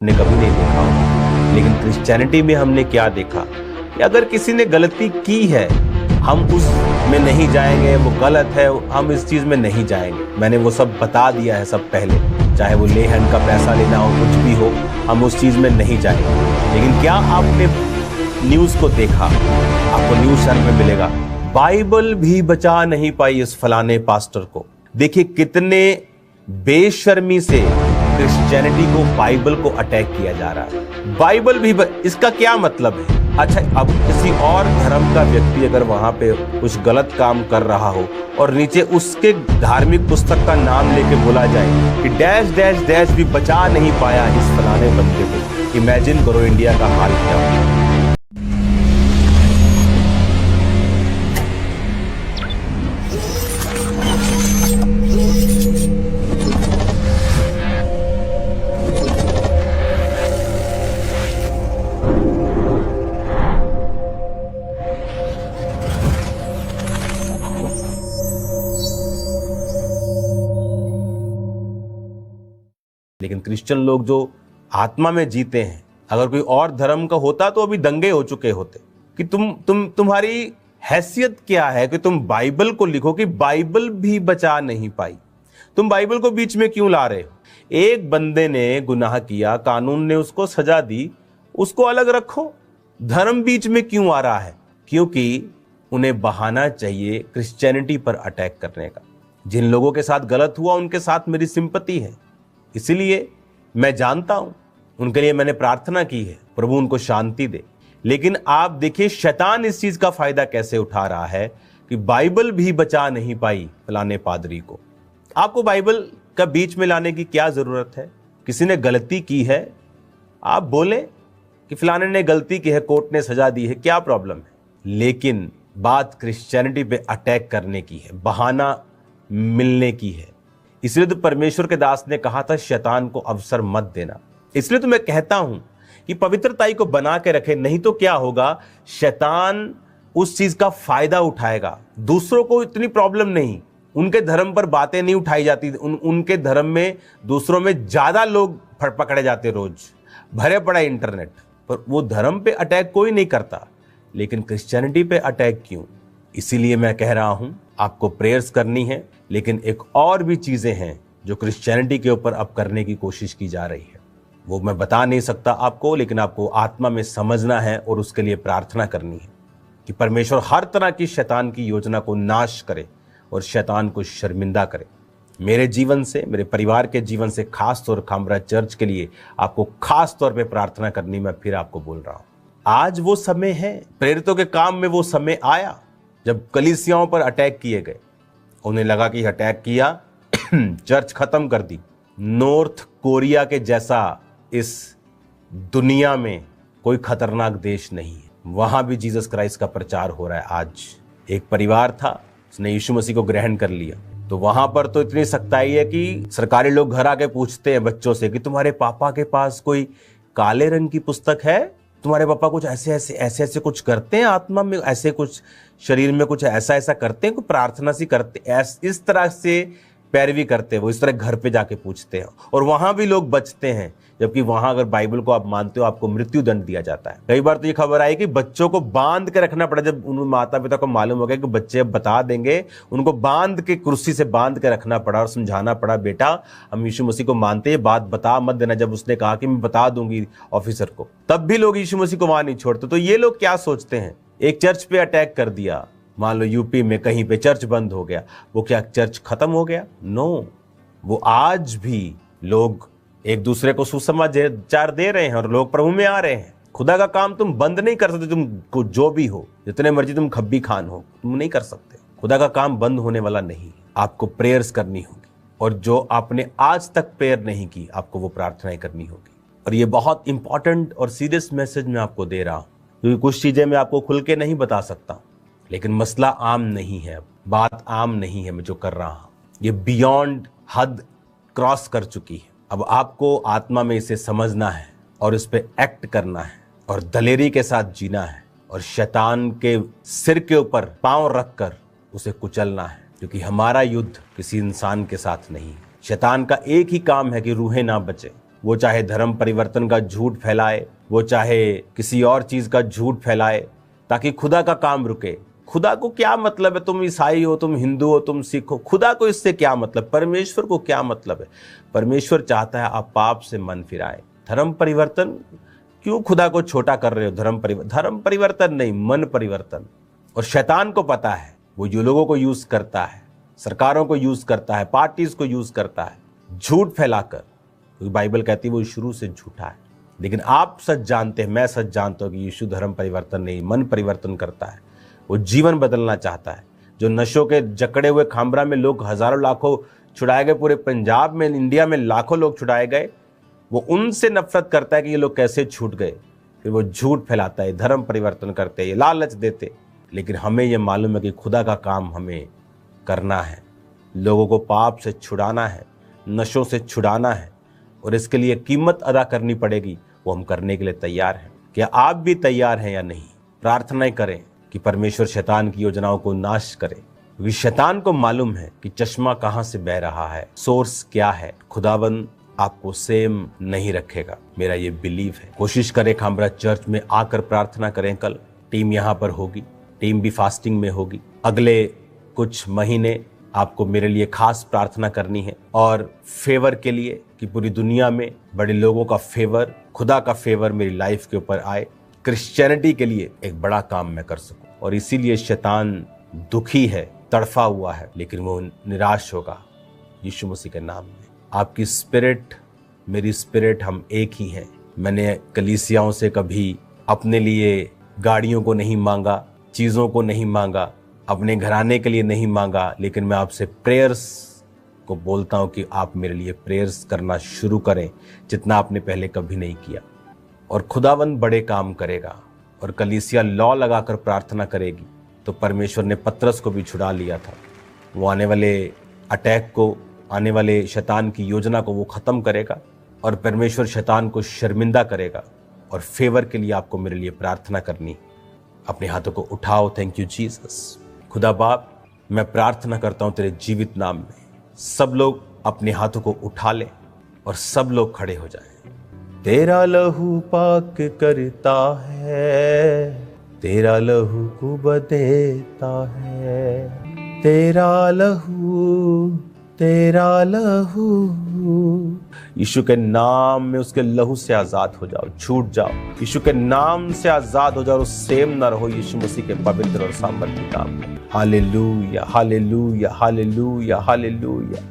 ने कभी नहीं देखा होगा। लेकिन क्रिश्चियनिटी में हमने क्या देखा कि अगर किसी ने गलती की है, हम उसमें नहीं जाएंगे, वो गलत है, हम इस चीज में नहीं जाएंगे। मैंने वो सब बता दिया है सब पहले, चाहे वो ले हैंड का पैसा लेना हो, कुछ भी हो, हम उस चीज में नहीं जाएंगे। लेकिन क्या आपने न्यूज को देखा? आपको न्यूज चैनल में मिलेगा, बाइबल भी बचा नहीं पाई इस फलाने पास्टर को। देखिए कितने बेशर्मी से क्रिश्चियनिटी को, बाइबल को अटैक किया जा रहा है। बाइबल भी इसका क्या मतलब है? अच्छा, अब किसी और धर्म का व्यक्ति अगर वहां पे कुछ गलत काम कर रहा हो और नीचे उसके धार्मिक पुस्तक का नाम लेके बोला जाए कि डैश डैश डैश भी बचा नहीं पाया इस फलाने बंदे को, इमेजिन करो इंडिया का हाल क्या होगा। लेकिन क्रिश्चियन लोग जो आत्मा में जीते हैं, अगर कोई और धर्म का होता तो अभी दंगे हो चुके होते कि तुम्हारी हैसियत क्या है कि तुम बाइबल को लिखो कि बाइबल भी बचा नहीं पाई। तुम बाइबल को बीच में क्यों ला रहे हो? एक बंदे ने गुनाह किया, कानून ने उसको सजा दी, उसको अलग रखो। धर्म बीच में क्यों आ रहा है? क्योंकि उन्हें बहाना चाहिए क्रिश्चियनिटी पर अटैक करने का। जिन लोगों के साथ गलत हुआ उनके साथ मेरी सिंपैथी है, इसलिए मैं जानता हूं, उनके लिए मैंने प्रार्थना की है, प्रभु उनको शांति दे। लेकिन आप देखिए शैतान इस चीज का फायदा कैसे उठा रहा है कि बाइबल भी बचा नहीं पाई फलाने पादरी को। आपको बाइबल का बीच में लाने की क्या जरूरत है? किसी ने गलती की है, आप बोले कि फलाने ने गलती की है, कोर्ट ने सजा दी है, क्या प्रॉब्लम है? लेकिन बात क्रिश्चियनिटी पे अटैक करने की है, बहाना मिलने की है। इसलिए तो परमेश्वर के दास ने कहा था शैतान को अवसर मत देना। इसलिए तो मैं कहता हूं कि पवित्रताई को बना के रखे, नहीं तो क्या होगा, शैतान उस चीज का फायदा उठाएगा। दूसरों को इतनी प्रॉब्लम नहीं, उनके धर्म पर बातें नहीं उठाई जाती, उनके धर्म में दूसरों में ज्यादा लोग पकड़े जाते, रोज भरे पड़ा इंटरनेट पर। वो धर्म पे अटैक कोई नहीं करता, लेकिन क्रिश्चियनिटी पे अटैक क्यों? इसीलिए मैं कह रहा हूं आपको प्रेयर्स करनी है। लेकिन एक और भी चीजें हैं जो क्रिश्चियनिटी के ऊपर अब करने की कोशिश की जा रही है, वो मैं बता नहीं सकता आपको, लेकिन आपको आत्मा में समझना है और उसके लिए प्रार्थना करनी है कि परमेश्वर हर तरह की शैतान की योजना को नाश करे और शैतान को शर्मिंदा करे। मेरे जीवन से, मेरे परिवार के जीवन से, खास तौर खामरा चर्च के लिए आपको खास तौर पे प्रार्थना करनी, मैं फिर आपको बोल रहा हूं। आज वो समय है, प्रेरितों के काम में वो समय आया जब कलीसियाओं पर अटैक किए गए। उन्हें लगा कि अटैक किया चर्च खत्म कर दी। नॉर्थ कोरिया के जैसा इस दुनिया में कोई खतरनाक देश नहीं है, वहां भी जीसस क्राइस्ट का प्रचार हो रहा है। आज एक परिवार था, उसने यीशु मसीह को ग्रहण कर लिया, तो वहां पर तो इतनी सख्ताई है कि सरकारी लोग घर आके पूछते हैं बच्चों से कि तुम्हारे पापा के पास कोई काले रंग की पुस्तक है? तुम्हारे पापा कुछ ऐसे कुछ करते हैं आत्मा में, ऐसे कुछ शरीर में कुछ ऐसा करते हैं, कोई प्रार्थना सी करते, इस तरह से पैरवी करते हैं वो, इस तरह घर पे जाके पूछते हैं। और वहां भी लोग बचते हैं, जबकि वहां अगर बाइबल को आप मानते हो आपको मृत्यु दंड दिया जाता है। कई बार तो ये खबर आई कि बच्चों को बांध के रखना पड़ा, जब उन माता पिता को मालूम हो गया कि बच्चे अब बता देंगे, उनको बांध के, कुर्सी से बांध के रखना पड़ा और समझाना पड़ा, बेटा हम यीशु मसीह को मानते हैं, बात बता मत देना। जब उसने कहा कि मैं बता दूंगी ऑफिसर को, तब भी लोग यीशु मसीह को वहां नहीं छोड़ते। तो ये लोग क्या सोचते हैं? एक चर्च पे अटैक कर दिया, मान लो यूपी में कहीं पे चर्च बंद हो गया, वो क्या चर्च खत्म हो गया? नो, वो आज भी लोग एक दूसरे को सुसमाचार दे रहे हैं और लोग प्रभु में आ रहे हैं। खुदा का काम तुम बंद नहीं कर सकते, तुम जो भी हो, जितने मर्जी तुम खब्बी खान हो, तुम नहीं कर सकते। खुदा का काम बंद होने वाला नहीं। आपको प्रेयर्स करनी होगी, और जो आपने आज तक प्रेयर नहीं की, आपको वो प्रार्थनाएं करनी होगी। और ये बहुत इंपॉर्टेंट और सीरियस मैसेज मैं आपको दे रहा हूं, क्योंकि कुछ चीजें मैं आपको खुल के नहीं बता सकता, लेकिन मसला आम नहीं है, बात आम नहीं है। मैं जो कर रहा हूं ये बियॉन्ड हद क्रॉस कर चुकी है। अब आपको आत्मा में इसे समझना है और इस पे एक्ट करना है और दलेरी के साथ जीना है और शैतान के सिर के ऊपर पांव रखकर उसे कुचलना है, क्योंकि हमारा युद्ध किसी इंसान के साथ नहीं। शैतान का एक ही काम है कि रूहें ना बचे, वो चाहे धर्म परिवर्तन का झूठ फैलाए, वो चाहे किसी और चीज का झूठ फैलाए ताकि खुदा का काम रुके। खुदा को क्या मतलब है, तुम ईसाई हो, तुम हिंदू हो, तुम सिख हो, खुदा को इससे क्या मतलब, परमेश्वर को क्या मतलब है? परमेश्वर चाहता है आप पाप से मन फिराए। धर्म परिवर्तन क्यों खुदा को छोटा कर रहे हो? धर्म परिवर्तन नहीं, मन परिवर्तन। और शैतान को पता है, वो जो लोगों को यूज करता है, सरकारों को यूज करता है, पार्टीज को यूज करता है झूठ फैलाकर, क्योंकि बाइबल कहती है वो शुरू से झूठा है। लेकिन आप सच जानते हैं, मैं सच जानता हूं कि यीशु धर्म परिवर्तन नहीं, मन परिवर्तन करता है। वो जीवन बदलना चाहता है। जो नशों के जकड़े हुए खामरा में लोग हजारों लाखों छुड़ाए गए, पूरे पंजाब में, इंडिया में लाखों लोग छुड़ाए गए, वो उनसे नफरत करता है कि ये लोग कैसे छूट गए। फिर वो झूठ फैलाता है, धर्म परिवर्तन करते, ये लालच देते। लेकिन हमें ये मालूम है कि खुदा का काम हमें करना है, लोगों को पाप से छुड़ाना है, नशों से छुड़ाना है, और इसके लिए कीमत अदा करनी पड़ेगी। वो हम करने के लिए तैयार हैं। क्या आप भी तैयार हैं या नहीं? प्रार्थनाएं करें कि परमेश्वर शैतान की योजनाओं को नाश करे, क्योंकि शैतान को मालूम है कि चश्मा कहां से बह रहा है, सोर्स क्या है। खुदावन आपको सेम नहीं रखेगा, मेरा ये बिलीव है। कोशिश करें खामरा चर्च में आकर प्रार्थना करें। कल टीम यहाँ पर होगी, टीम भी फास्टिंग में होगी। अगले कुछ महीने आपको मेरे लिए खास प्रार्थना करनी है, और फेवर के लिए कि पूरी दुनिया में बड़े लोगों का फेवर, खुदा का फेवर मेरी लाइफ के ऊपर आए, क्रिश्चियनिटी के लिए एक बड़ा काम मैं कर सकूं। और इसीलिए शैतान दुखी है, तड़फा हुआ है, लेकिन वो निराश होगा यीशु मसीह के नाम में। आपकी स्पिरिट, मेरी स्पिरिट, हम एक ही हैं। मैंने कलीसियाओं से कभी अपने लिए गाड़ियों को नहीं मांगा, चीज़ों को नहीं मांगा, अपने घराने के लिए नहीं मांगा, लेकिन मैं आपसे प्रेयर्स को बोलता हूं कि आप मेरे लिए प्रेयर्स करना शुरू करें, जितना आपने पहले कभी नहीं किया। और खुदावंद बड़े काम करेगा। और कलीसिया लॉ लगाकर प्रार्थना करेगी, तो परमेश्वर ने पतरस को भी छुड़ा लिया था। वो आने वाले अटैक को, आने वाले शैतान की योजना को वो ख़त्म करेगा, और परमेश्वर शैतान को शर्मिंदा करेगा। और फेवर के लिए आपको मेरे लिए प्रार्थना करनी। अपने हाथों को उठाओ। Thank you Jesus. खुदा बाप, मैं प्रार्थना करता हूं तेरे जीवित नाम में, सब लोग अपने हाथों को उठा लें और सब लोग खड़े हो जाएं। तेरा लहू पाक करता है, तेरा लहू कुब देता है, तेरा लहू, तेरा लहू। यीशु के नाम में उसके लहू से आजाद हो जाओ, छूट जाओ। यीशु के नाम से आजाद हो जाओ और सेम ना रहो यीशु मसीह के पवित्र और सामर्थ्य नाम में। Hallelujah, hallelujah, hallelujah, hallelujah.